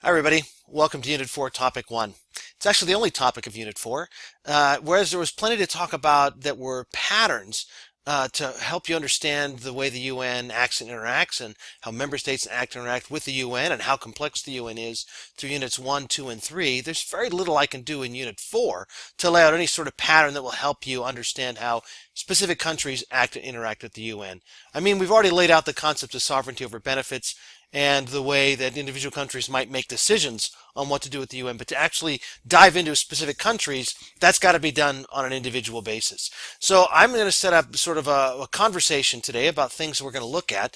Hi everybody, welcome to Unit 4, Topic 1. It's actually the only topic of Unit 4, whereas there was plenty to talk about that were patterns to help you understand the way the UN acts and interacts and how member states act and interact with the UN and how complex the UN is through Units 1, 2, and 3. There's very little I can do in Unit 4 to lay out any sort of pattern that will help you understand how specific countries act and interact with the UN. I mean, we've already laid out the concept of sovereignty over benefits and the way that individual countries might make decisions on what to do with the UN, but to actually dive into specific countries, that's got to be done on an individual basis. So I'm going to set up sort of a conversation today about things we're going to look at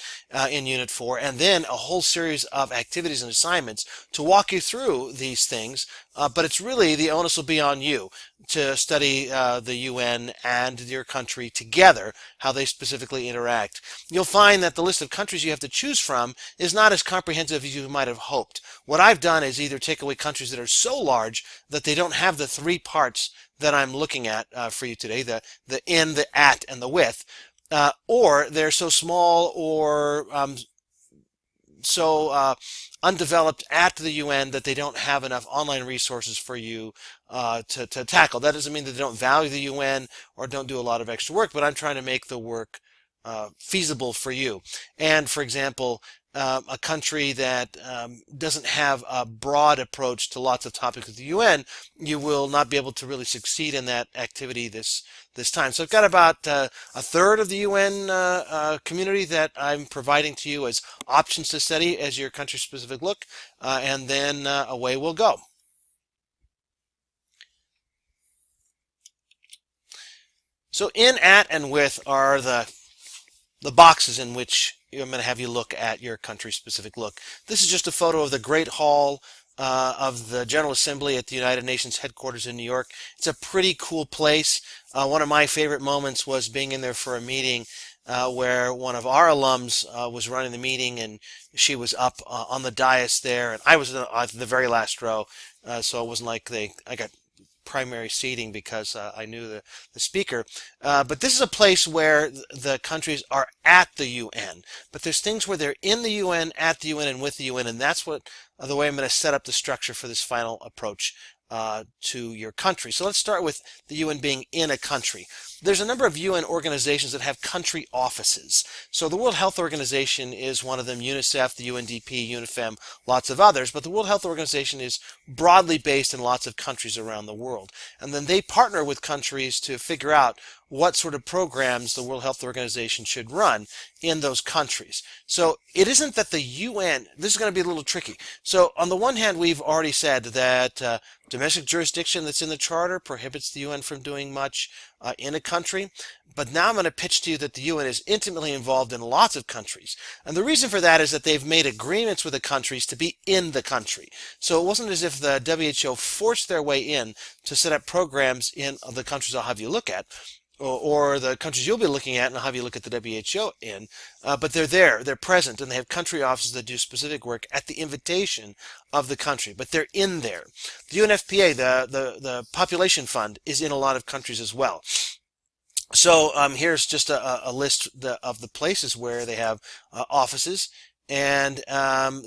in Unit 4, and then a whole series of activities and assignments to walk you through these things, but it's really the onus will be on you to study the UN and your country together, how they specifically interact. You'll find that the list of countries you have to choose from is not as comprehensive as you might have hoped. What I've done is either take away countries that are so large that they don't have the three parts that I'm looking at for you today, the in, the at, and the with, or they're so small or so undeveloped at the UN that they don't have enough online resources for you to tackle. That doesn't mean that they don't value the UN or don't do a lot of extra work, but I'm trying to make the work feasible for you. And for example, a country that doesn't have a broad approach to lots of topics of the UN, you will not be able to really succeed in that activity this time. So I've got about a third of the UN community that I'm providing to you as options to study as your country-specific look, and then away we'll go. So in, at, and with are the boxes in which I'm going to have you look at your country-specific look. This is just a photo of the Great Hall of the General Assembly at the United Nations headquarters in New York. It's a pretty cool place. One of my favorite moments was being in there for a meeting where one of our alums was running the meeting, and she was up on the dais there, and I was in the very last row, so it wasn't like I got primary seating because I knew the speaker. But this is a place where the countries are at the UN. But there's things where they're in the UN, at the UN, and with the UN, and that's what the way I'm going to set up the structure for this final approach to your country. So let's start with the UN being in a country. There's a number of UN organizations that have country offices. So the World Health Organization is one of them, UNICEF, the UNDP, UNIFEM, lots of others. But the World Health Organization is broadly based in lots of countries around the world. And then they partner with countries to figure out what sort of programs the World Health Organization should run in those countries. So it isn't that the UN, this is going to be a little tricky. So on the one hand, we've already said that domestic jurisdiction that's in the Charter prohibits the UN from doing much in a country. But now I'm going to pitch to you that the UN is intimately involved in lots of countries. And the reason for that is that they've made agreements with the countries to be in the country. So it wasn't as if the WHO forced their way in to set up programs in the countries I'll have you look at, or the countries you'll be looking at, and I'll have you look at the WHO in, but they're there, they're present, and they have country offices that do specific work at the invitation of the country, but they're in there. The UNFPA, the Population Fund, is in a lot of countries as well. So here's just a list of the places where they have offices. And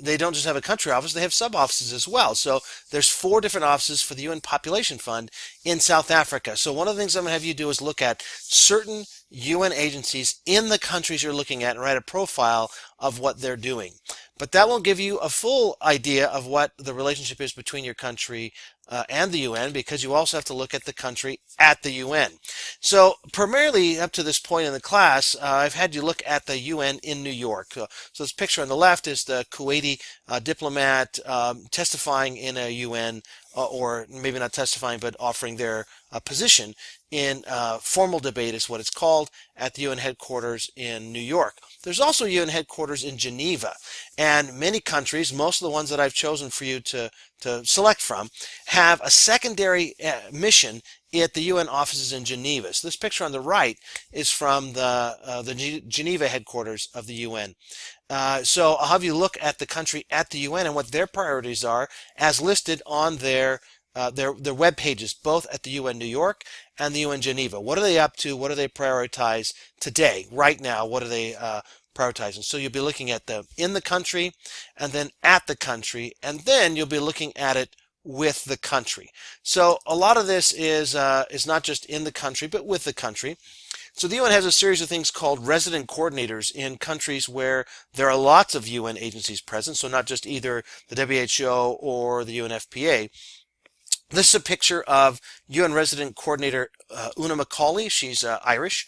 they don't just have a country office, they have sub-offices as well. So there's 4 different offices for the UN Population Fund in South Africa. So one of the things I'm going to have you do is look at certain UN agencies in the countries you're looking at and write a profile of what they're doing. But that won't give you a full idea of what the relationship is between your country and the UN, because you also have to look at the country at the UN. So primarily up to this point in the class, I've had you look at the UN in New York. So this picture on the left is the Kuwaiti diplomat testifying in a UN, or maybe not testifying, but offering their position in formal debate is what it's called, at the UN headquarters in New York. There's also UN headquarters in Geneva, and many countries, most of the ones that I've chosen for you to select from, have a secondary mission at the UN offices in Geneva. So this picture on the right is from the Geneva headquarters of the UN. So I'll have you look at the country at the UN and what their priorities are as listed on their web pages, both at the UN New York and the UN Geneva. What are they up to? What do they prioritize today, right now? What are they prioritizing. So you'll be looking at the in the country, and then at the country, and then you'll be looking at it with the country. So a lot of this is not just in the country, but with the country. So the UN has a series of things called resident coordinators in countries where there are lots of UN agencies present, so not just either the WHO or the UNFPA. This is a picture of UN resident coordinator Una Macaulay. She's Irish,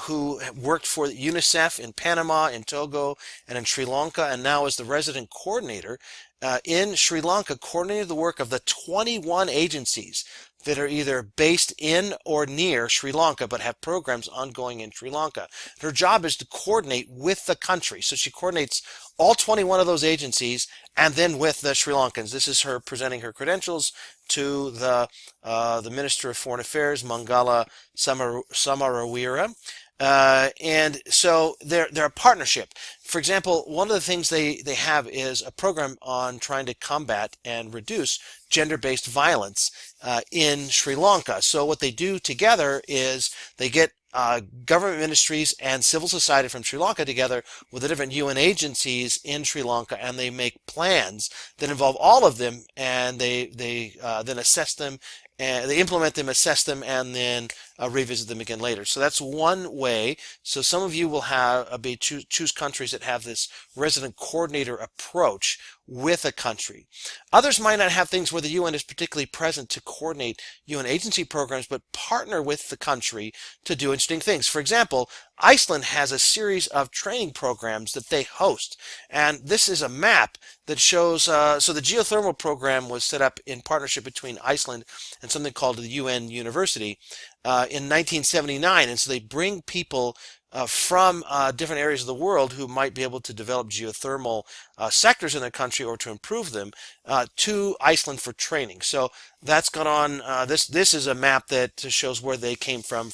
who worked for UNICEF in Panama, in Togo, and in Sri Lanka, and now is the resident coordinator in Sri Lanka, coordinating the work of the 21 agencies that are either based in or near Sri Lanka but have programs ongoing in Sri Lanka. Her job is to coordinate with the country. So she coordinates all 21 of those agencies and then with the Sri Lankans. This is her presenting her credentials to the Minister of Foreign Affairs, Mangala Samarawira. And so they're a partnership. For example, one of the things they have is a program on trying to combat and reduce gender-based violence in Sri Lanka. So what they do together is they get government ministries and civil society from Sri Lanka together with the different UN agencies in Sri Lanka, and they make plans that involve all of them, and they then assess them, and they implement them, assess them, and then revisit them again later. So that's one way. So some of you will have choose countries that have this resident coordinator approach with a country. Others might not have things where the UN is particularly present to coordinate UN agency programs, but partner with the country to do interesting things. For example, Iceland has a series of training programs that they host, and this is a map that shows, so the geothermal program was set up in partnership between Iceland and something called the UN University in 1979, and so they bring people from different areas of the world who might be able to develop geothermal sectors in their country or to improve them to Iceland for training. So that's gone on. This is a map that shows where they came from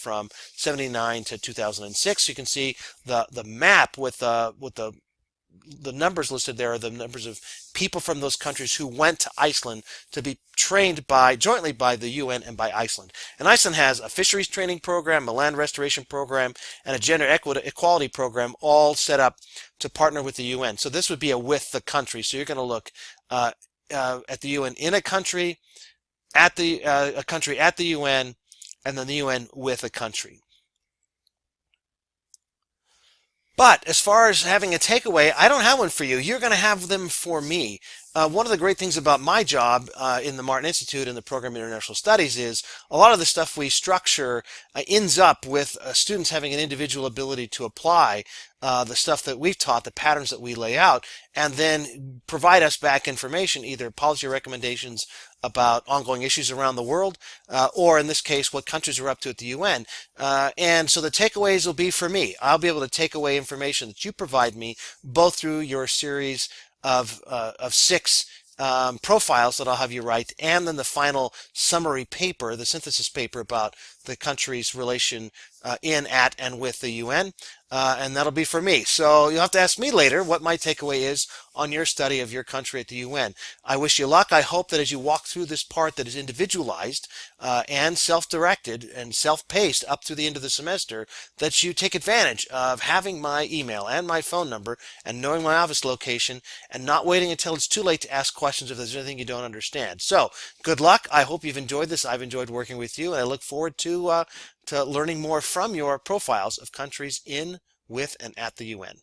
79 to 2006. You can see the map with the numbers listed there are the numbers of people from those countries who went to Iceland to be trained jointly by the UN and by Iceland. And Iceland has a fisheries training program, a land restoration program, and a gender equality program, all set up to partner with the UN. So this would be a with the country. So you're going to look at the UN in a country, at a country at the UN, and then the UN with a country. But as far as having a takeaway, I don't have one for you. You're going to have them for me. One of the great things about my job in the Martin Institute and the Program International Studies is a lot of the stuff we structure ends up with students having an individual ability to apply the stuff that we've taught, the patterns that we lay out, and then provide us back information, either policy recommendations about ongoing issues around the world, or in this case, what countries are up to at the UN. And so the takeaways will be for me. I'll be able to take away information that you provide me, both through your series of 6 profiles that I'll have you write, and then the final summary paper, the synthesis paper about the country's relation in, at, and with the UN. And that'll be for me. So you'll have to ask me later what my takeaway is on your study of your country at the UN. I wish you luck. I hope that as you walk through this part that is individualized and self-directed and self-paced up to the end of the semester, that you take advantage of having my email and my phone number and knowing my office location and not waiting until it's too late to ask questions if there's anything you don't understand. So good luck. I hope you've enjoyed this. I've enjoyed working with you, and I look forward to learning more from your profiles of countries in, with, and at the UN.